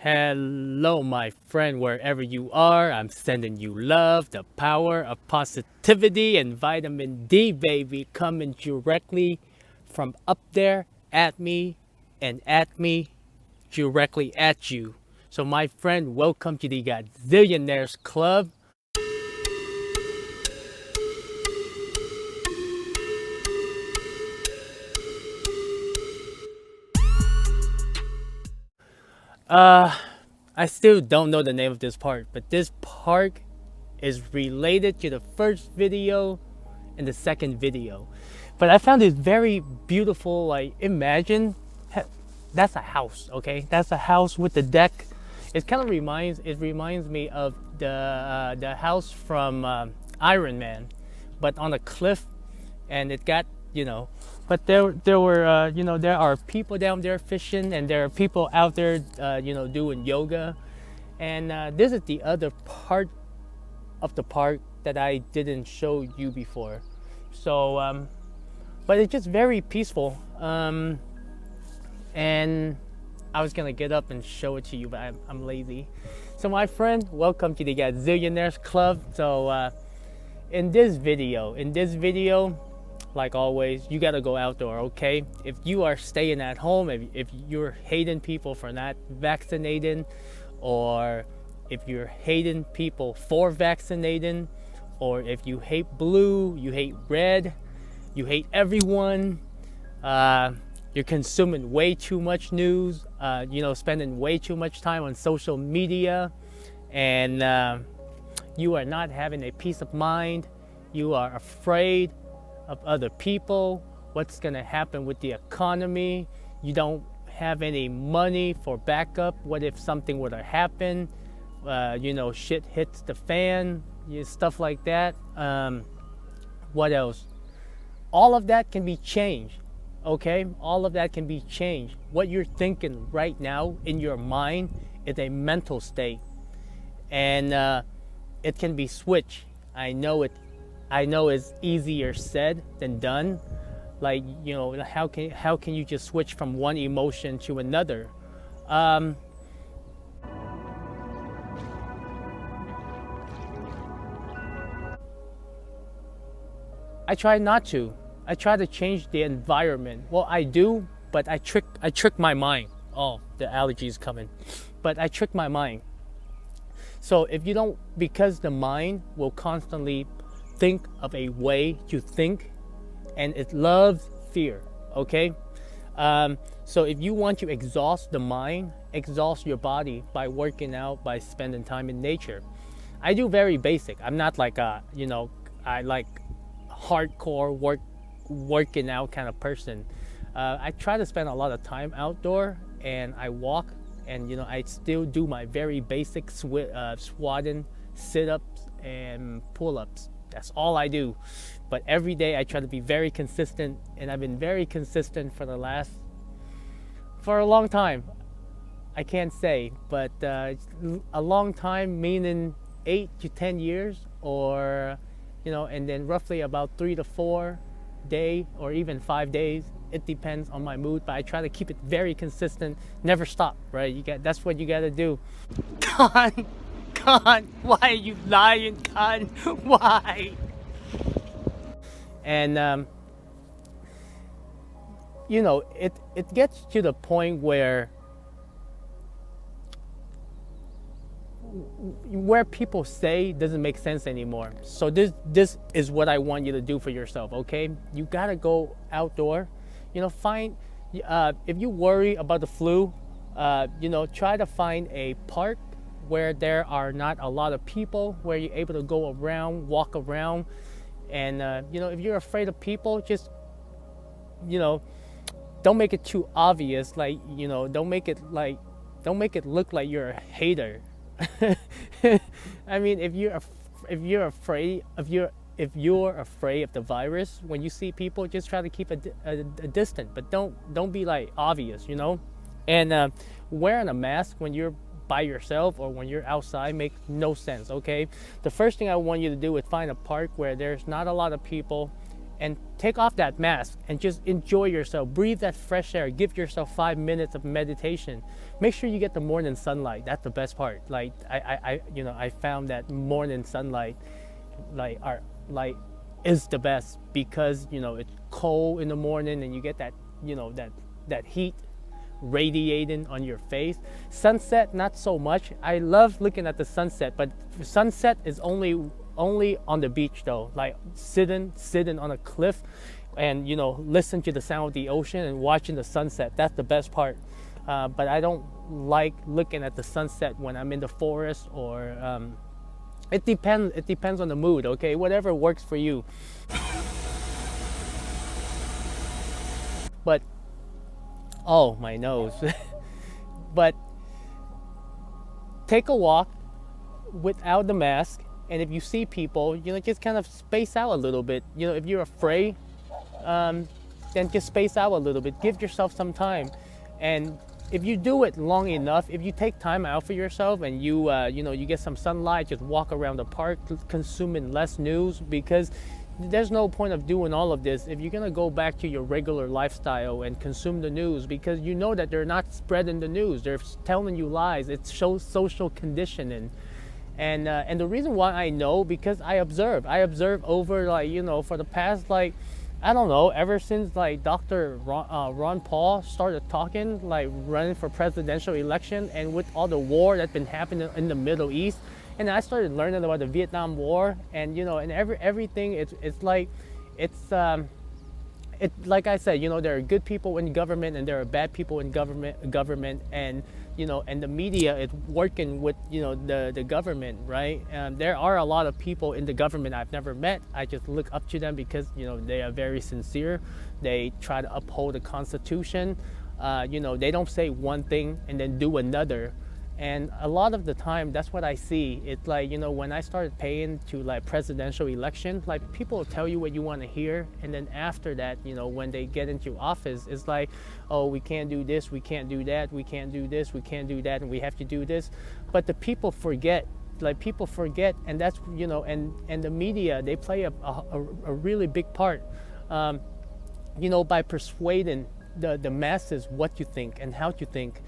Hello, my friend, wherever you are. I'm sending you love, the power of positivity, and vitamin D, baby, coming directly from up there at me and at me directly at you. So, my friend, welcome to the Godzillionaires Club. I still don't know the name of this park, but this park is related to the first video and the second video. But I found it very beautiful. Like, imagine that's a house, okay? That's a house with the deck. It reminds me of the house from Iron Man, but on a cliff, and it got But there were there are people down there fishing, and there are people out there doing yoga, and this is the other part of the park that I didn't show you before. So, but it's just very peaceful. And I was gonna get up and show it to you, but I'm lazy. So, my friend, welcome to the Godzillionaires Club. So, in this video, like always, you gotta go outdoor, okay? If you are staying at home, if you're hating people for not vaccinating, or if you're hating people for vaccinating, or if you hate blue, you hate red, you hate everyone, you're consuming way too much news, spending way too much time on social media, and you are not having a peace of mind, you are afraid of other people, what's going to happen with the economy, you don't have any money for backup, what if something were to happen, shit hits the fan, stuff like that. What else? All of that can be changed, okay? All of that can be changed. What you're thinking right now in your mind is a mental state, and it can be switched. I know it's easier said than done. Like, how can you just switch from one emotion to another? I try not to. I try to change the environment. Well, I do, but I trick my mind. Oh, the allergies coming. But I trick my mind. So if you don't, because the mind will constantly think of a way to think, and it loves fear, okay? So if you want to exhaust the mind, exhaust your body by working out, by spending time in nature. I do very basic. I'm not like I like hardcore working out kind of person. I try to spend a lot of time outdoor, and I walk, and I still do my very basic squatting, sit-ups, and pull-ups. That's all I do. But every day I try to be very consistent, and I've been very consistent for a long time. I can't say, but a long time meaning 8 to 10 years, or and then roughly about 3 to 4 days, or even 5 days. It depends on my mood, but I try to keep it very consistent, never stop, right? That's what you gotta do. Con, why are you lying, Con? Why? And it gets to the point where people say doesn't make sense anymore. So this is what I want you to do for yourself, okay? You gotta go outdoor. Find if you worry about the flu, try to find a park where there are not a lot of people, where you're able to go around, walk around, and if you're afraid of people, just don't make it too obvious. Like, don't make it look like you're a hater. I mean, if you're afraid of the virus, when you see people, just try to keep a distance, but don't be like obvious, And wearing a mask when you're by yourself or when you're outside makes no sense, okay? The first thing I want you to do is find a park where there's not a lot of people, and take off that mask and just enjoy yourself. Breathe that fresh air. Give yourself 5 minutes of meditation. Make sure you get the morning sunlight. That's the best part. Like I found that morning sunlight, is the best, because it's cold in the morning and you get that that heat radiating on your face. Sunset, not so much. I love looking at the sunset, but sunset is only on the beach though, like sitting on a cliff and listen to the sound of the ocean and watching the sunset. That's the best part. But I don't like looking at the sunset when I'm in the forest, or it depends on the mood. Okay, whatever works for you. But oh, my nose. But take a walk without the mask, and if you see people, just kind of space out a little bit. If you're afraid, then just space out a little bit. Give yourself some time. And if you do it long enough, if you take time out for yourself and you get some sunlight, just walk around the park, consuming less news, because there's no point of doing all of this if you're going to go back to your regular lifestyle and consume the news, because that they're not spreading the news. They're telling you lies. It's social conditioning. And the reason why I know, because I observe over for the past I don't know, ever since Dr. Ron Paul started talking, running for presidential election, and with all the war that's been happening in the Middle East, and I started learning about the Vietnam War, and and everything. It's like I said, there are good people in government and there are bad people in government, and and the media is working with the government, right? There are a lot of people in the government I've never met. I just look up to them because they are very sincere. They try to uphold the Constitution. They don't say one thing and then do another. And a lot of the time, that's what I see. It's when I started paying to presidential election, people will tell you what you want to hear. And then after that, when they get into office, it's oh, we can't do this, we can't do that, we can't do this, we can't do that, and we have to do this. But the people forget. People forget, and that's, and the media, they play a really big part, by persuading the masses what you think and how to think.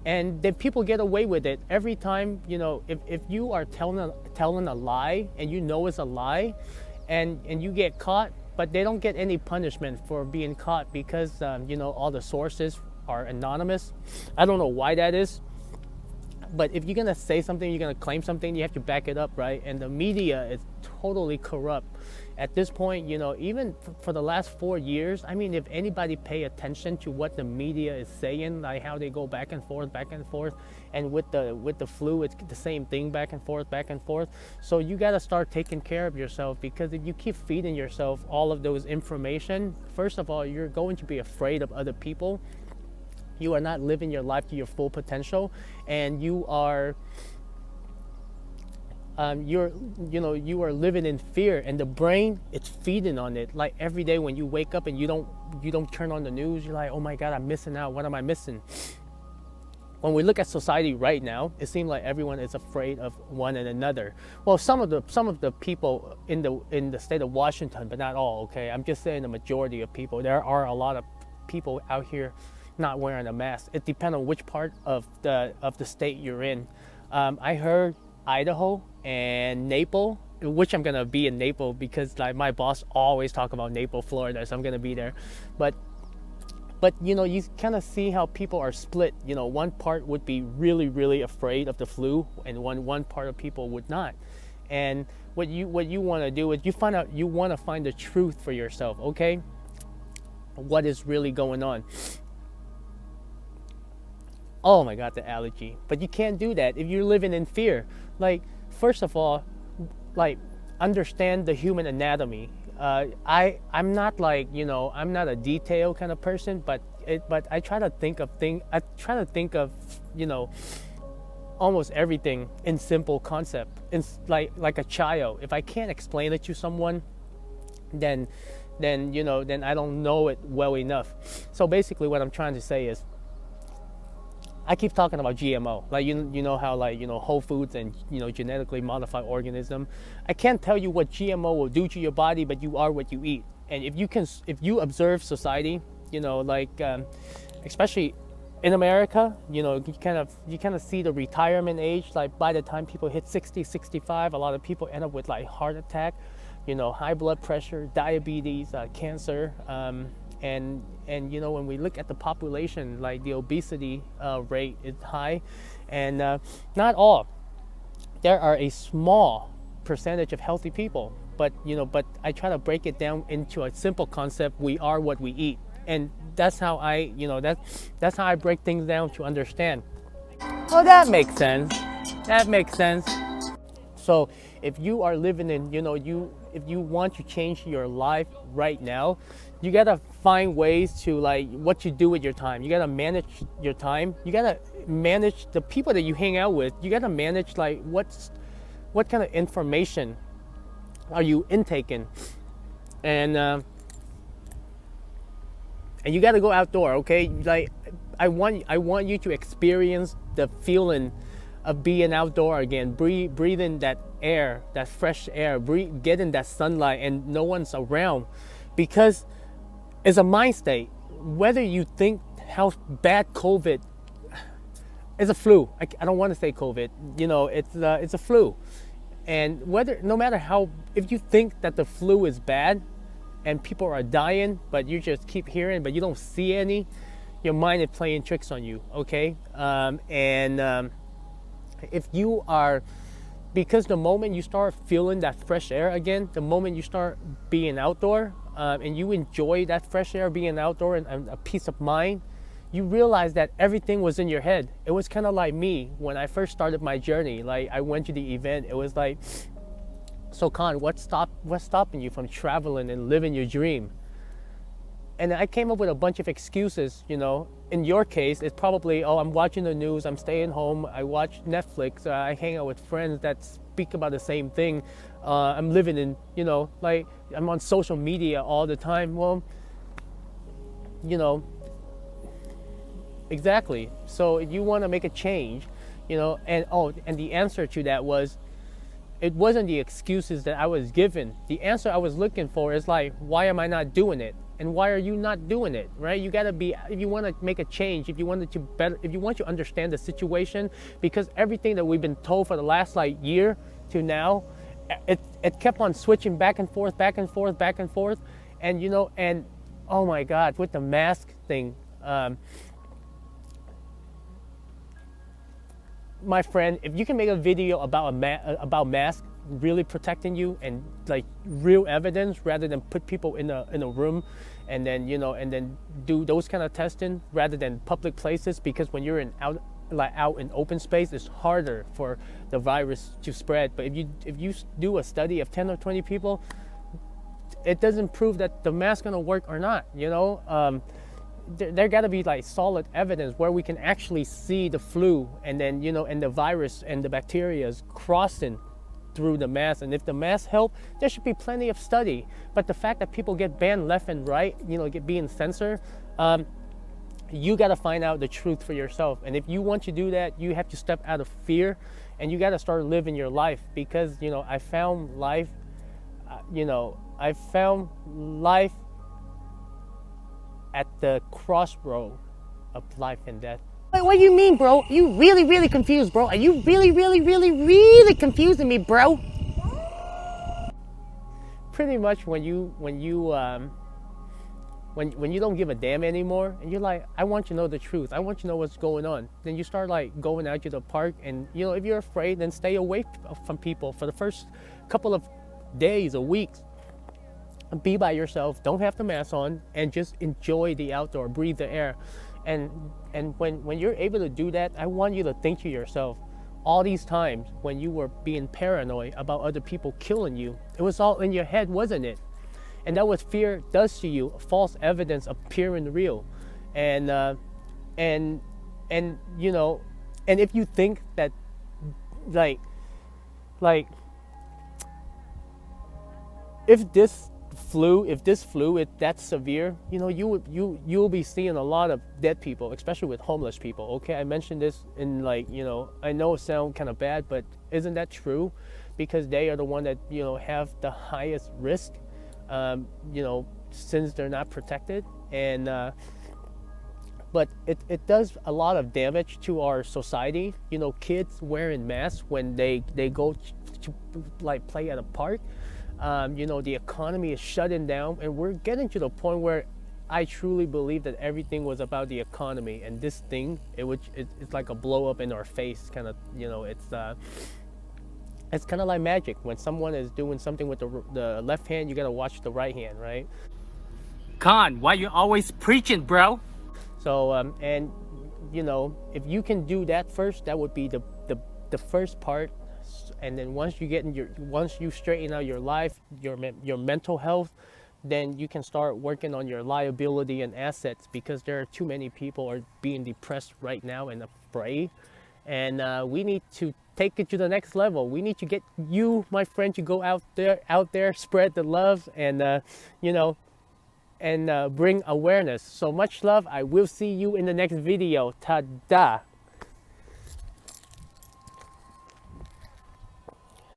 And then people get away with it every time. If you are telling a lie and it's a lie, and you get caught, but they don't get any punishment for being caught, because all the sources are anonymous. I don't know why that is, but if you're gonna say something, you're gonna claim something, you have to back it up, right? And the media is totally corrupt at this point. Even for the last 4 years, I mean, if anybody pay attention to what the media is saying, how they go back and forth, and with the flu, it's the same thing, back and forth. So you got to start taking care of yourself, because if you keep feeding yourself all of those information, first of all, you're going to be afraid of other people. You are not living your life to your full potential, and you are you are living in fear, and the brain, it's feeding on it. Every day when you wake up and you don't turn on the news, you're like, oh my God, I'm missing out. What am I missing? When we look at society right now, it seems like everyone is afraid of one and another. Well, some of the people in the state of Washington, but not all. Okay, I'm just saying the majority of people. There are a lot of people out here not wearing a mask. It depends on which part of the state you're in. I heard Idaho and Naples, which I'm gonna be in Naples because my boss always talk about Naples, Florida, so I'm gonna be there. But you kind of see how people are split. One part would be really, really afraid of the flu, and one part of people would not. And what you want to do is you want to find the truth for yourself. Okay, what is really going on? Oh my God, the allergy. But you can't do that if you're living in fear. First of all, understand the human anatomy. I'm not I'm not a detail kind of person, but I try to think of almost everything in simple concept. It's like a child. If I can't explain it to someone, then I don't know it well enough. So basically what I'm trying to say is, I keep talking about GMO, like you know how like Whole Foods and genetically modified organism. I can't tell you what GMO will do to your body, but you are what you eat. And if you observe society, especially in America, you kind of see the retirement age. Like by the time people hit 60, 65, a lot of people end up with like heart attack, high blood pressure, diabetes, cancer, and when we look at the population, like the obesity rate is high, and not all. There are a small percentage of healthy people, but I try to break it down into a simple concept: we are what we eat, and that's how that's how I break things down to understand. Oh, that makes sense. That makes sense. So if you are living in, if you want to change your life right now, you gotta find ways to like what you do with your time. You gotta manage your time. You gotta manage the people that you hang out with. You gotta manage like what kind of information are you intaking, and you gotta go outdoor. Okay, like I want you to experience the feeling of being outdoor again, breathing that air, that fresh air, getting that sunlight, and no one's around, because it's a mind state. Whether you think how bad COVID is, a flu. I don't want to say COVID. It's a flu, and no matter how, if you think that the flu is bad, and people are dying, but you just keep hearing, but you don't see any, your mind is playing tricks on you. Okay, if you are, because the moment you start feeling that fresh air again, the moment you start being outdoor, and you enjoy that fresh air, being outdoor, and a peace of mind, you realize that everything was in your head. It was kind of like me when I first started my journey. Like I went to the event, it was like, so Khan, what's stopping you from traveling and living your dream? And I came up with a bunch of excuses. In your case, it's probably, oh, I'm watching the news, I'm staying home, I watch Netflix, I hang out with friends that speak about the same thing. I'm living in, like I'm on social media all the time. Well, exactly. So if you want to make a change, and the answer to that was, it wasn't the excuses that I was given. The answer I was looking for is like, why am I not doing it? And why are you not doing it, right? You gotta be, if you want to make a change, if you want to understand the situation, because everything that we've been told for the last like year to now, it kept on switching back and forth, and and oh my God, with the mask thing, my friend, if you can make a video about about masks really protecting you, and like real evidence, rather than put people in a room and then and then do those kind of testing rather than public places, because when you're out in open space, it's harder for the virus to spread. But if you do a study of 10 or 20 people, it doesn't prove that the mask gonna work or not. There got to be like solid evidence where we can actually see the flu, and then and the virus and the bacteria is crossing through the mask. And if the mask help, there should be plenty of study. But the fact that people get banned left and right, get being censored, you got to find out the truth for yourself. And if you want to do that, you have to step out of fear, and you got to start living your life. Because I found life at the crossroad of life and death. Wait, what do you mean, bro? You really, really confused, bro. Are you really, really, really, really confusing me, bro? Pretty much when you don't give a damn anymore, and you're like, I want you to know the truth. I want you to know what's going on. Then you start like going out to the park, and if you're afraid, then stay away from people for the first couple of days or weeks. Be by yourself, don't have the mask on, and just enjoy the outdoor, breathe the air. And when you're able to do that, I want you to think to yourself, all these times when you were being paranoid about other people killing you, it was all in your head, wasn't it? And that what fear does to you, false evidence appearing real. And if you think that like if this flu, if this flu is that severe, you know, you'll be seeing a lot of dead people, especially with homeless people. Okay, I mentioned this in, like, you know, I know it sounds kind of bad, but isn't that true? Because they are the one that, you know, have the highest risk, you know, since they're not protected. And but it does a lot of damage to our society. You know, kids wearing masks when they go to like play at a park. You know, the economy is shutting down, and we're getting to the point where I truly believe that everything was about the economy, and this thing, it's like a blow up in our face kind of. You know, it's kind of like magic. When someone is doing something with the left hand, you gotta watch the right hand, right? Khan, why you always preaching, bro? So and you know, if you can do that first, that would be the first part. And then once you straighten out your life, your mental health, then you can start working on your liability and assets, because there are too many people are being depressed right now and afraid. And we need to take it to the next level. We need to get you, my friend, to go out there, spread the love, and you know, and bring awareness. So much love. I will see you in the next video. Ta-da.